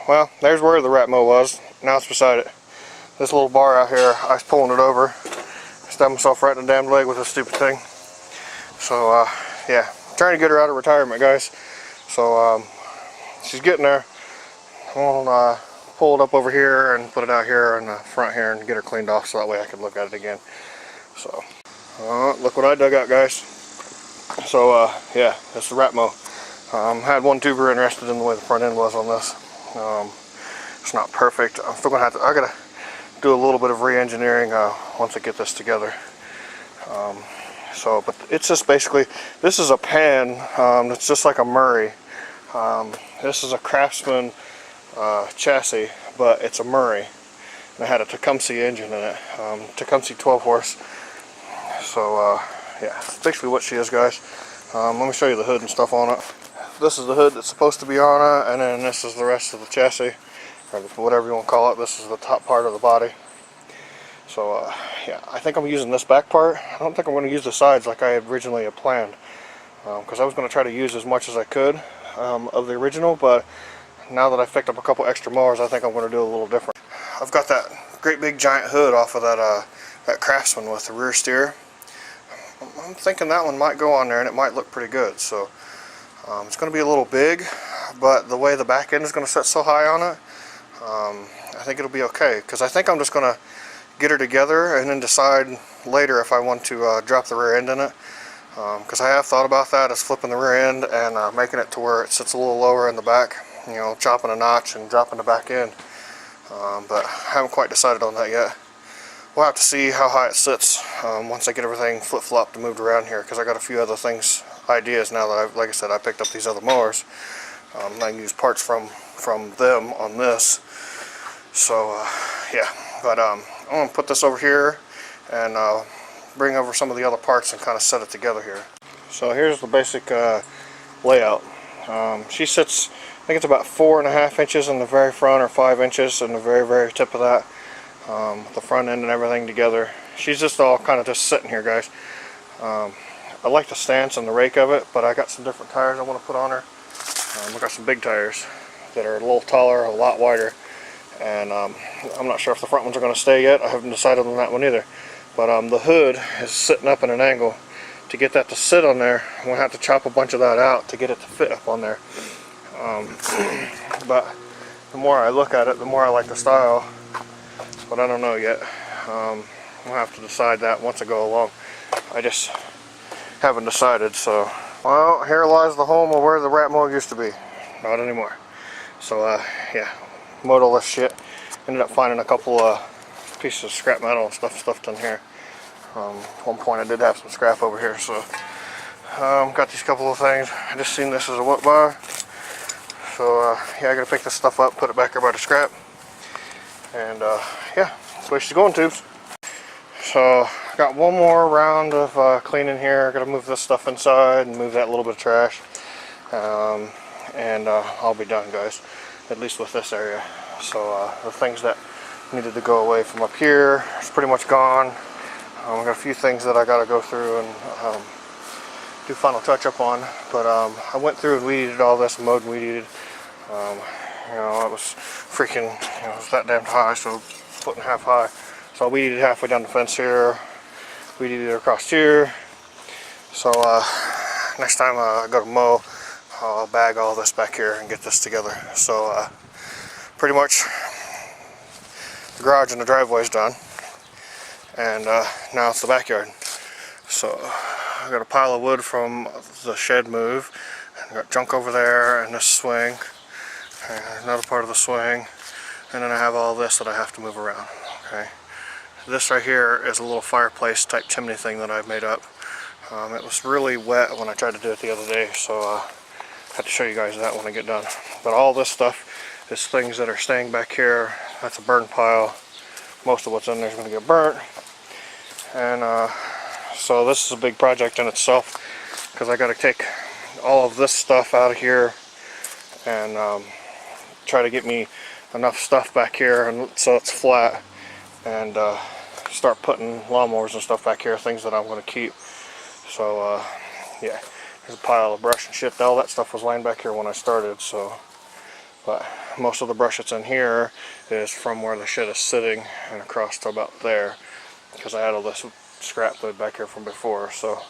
well, there's where the rat mow was. Now it's beside it. This little bar out here, I was pulling it over. Stabbed myself right in the damn leg with this stupid thing. So, yeah, trying to get her out of retirement, guys. So, she's getting there. I'm gonna pull it up over here and put it out here in the front here and get her cleaned off so that way I can look at it again. So, look what I dug out, guys. So, yeah, this is the rat mow. Had one tuber interested in the way the front end was on this. It's not perfect. I'm still gonna have to. I gotta do a little bit of re-engineering once I get this together. But it's just basically, this is a pan. It's just like a Murray. This is a Craftsman chassis, but it's a Murray. And it had a Tecumseh engine in it. Tecumseh 12 horse. So yeah, that's basically what she is, guys. Let me show you the hood and stuff on it. This is the hood that's supposed to be on it, and then this is the rest of the chassis, or whatever you want to call it. This is the top part of the body. So yeah, I think I'm using this back part. I don't think I'm going to use the sides like I had originally planned, because I was going to try to use as much as I could of the original, but now that I've picked up a couple extra mowers, I think I'm going to do a little different. I've got that great big giant hood off of that Craftsman with the rear steer. I'm thinking that one might go on there and it might look pretty good. So it's going to be a little big, but the way the back end is going to sit so high on it, I think it'll be okay, because I think I'm just going to get her together and then decide later if I want to drop the rear end in it, because I have thought about that, as flipping the rear end and making it to where it sits a little lower in the back, you know, chopping a notch and dropping the back end, but I haven't quite decided on that yet. We'll have to see how high it sits once I get everything flip-flopped and moved around here, because I got a few other ideas now that like I said, I picked up these other mowers. I can use parts from them on this. So yeah, but I'm going to put this over here and bring over some of the other parts and kind of set it together here. So here's the basic layout. She sits, I think it's about 4.5 inches in the very front, or 5 inches in the very tip of that. The front end and everything together. She's just all kind of just sitting here, guys. I like the stance and the rake of it, but I got some different tires I want to put on her. I got some big tires that are a little taller, a lot wider, and I'm not sure if the front ones are going to stay yet. I haven't decided on that one either. But the hood is sitting up in an angle. To get that to sit on there, I'm going to have to chop a bunch of that out to get it to fit up on there. But the more I look at it, the more I like the style. But I don't know yet. We'll have to decide that once I go along. I just haven't decided. So, well, here lies the home of where the rat mower used to be. Not anymore. So yeah, mowed all this shit. Ended up finding a couple pieces of scrap metal and stuff stuffed in here. At one point I did have some scrap over here. So got these couple of things. I just seen this as a what buy. So yeah, I gotta pick this stuff up, put it back here by the scrap. And yeah, that's the way she's going, tubes. So I got one more round of cleaning here. I gotta move this stuff inside and move that little bit of trash, and I'll be done, guys, at least with this area. So the things that needed to go away from up here, it's pretty much gone. I got a few things that I gotta go through and do final touch up on, but I went through and weed eated all this, mowed and weed eated. You know, it was freaking, you know, it was that damn high, so foot and a half high. So I weeded it halfway down the fence here, weeded it across here. So next time I go to mow, I'll bag all this back here and get this together. So pretty much the garage and the driveway is done, and now it's the backyard. So I got a pile of wood from the shed move, I got junk over there and this swing. Another part of the swing, and then I have all this that I have to move around. Okay, this right here is a little fireplace type chimney thing that I've made up. It was really wet when I tried to do it the other day, so I have to show you guys that when I get done. But all this stuff is things that are staying back here. That's a burn pile. Most of what's in there is going to get burnt, and so this is a big project in itself, because I got to take all of this stuff out of here and try to get me enough stuff back here and so it's flat, and start putting lawnmowers and stuff back here, things that I'm going to keep. So yeah, there's a pile of brush and shit. All that stuff was laying back here when I started, so But most of the brush that's in here is from where the shed is sitting and across to about there, because I had all this scrap wood back here from before. So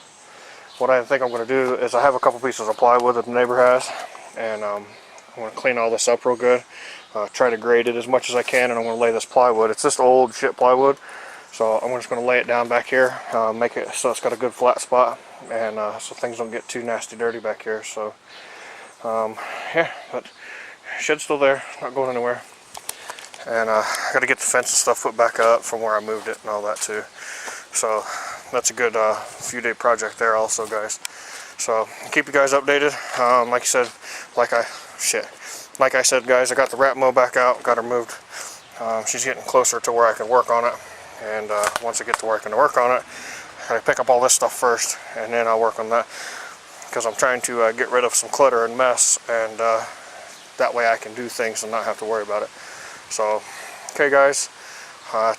what I think I'm going to do is I have a couple pieces of plywood that the neighbor has, and I'm going to clean all this up real good, try to grade it as much as I can, and I'm going to lay this plywood. It's just old shit plywood, so I'm just going to lay it down back here, make it so it's got a good flat spot, and so things don't get too nasty dirty back here. So yeah, but shed's still there, not going anywhere. And I got to get the fence and stuff put back up from where I moved it and all that too. So that's a good few day project there also, guys. So keep you guys updated. Like I said, guys, I got the rat mow back out, got her moved. She's getting closer to where I can work on it. And once I get to where I can work on it, I pick up all this stuff first, and then I'll work on that. Because I'm trying to get rid of some clutter and mess, and that way I can do things and not have to worry about it. So, okay guys,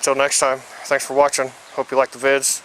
till next time, thanks for watching. Hope you like the vids.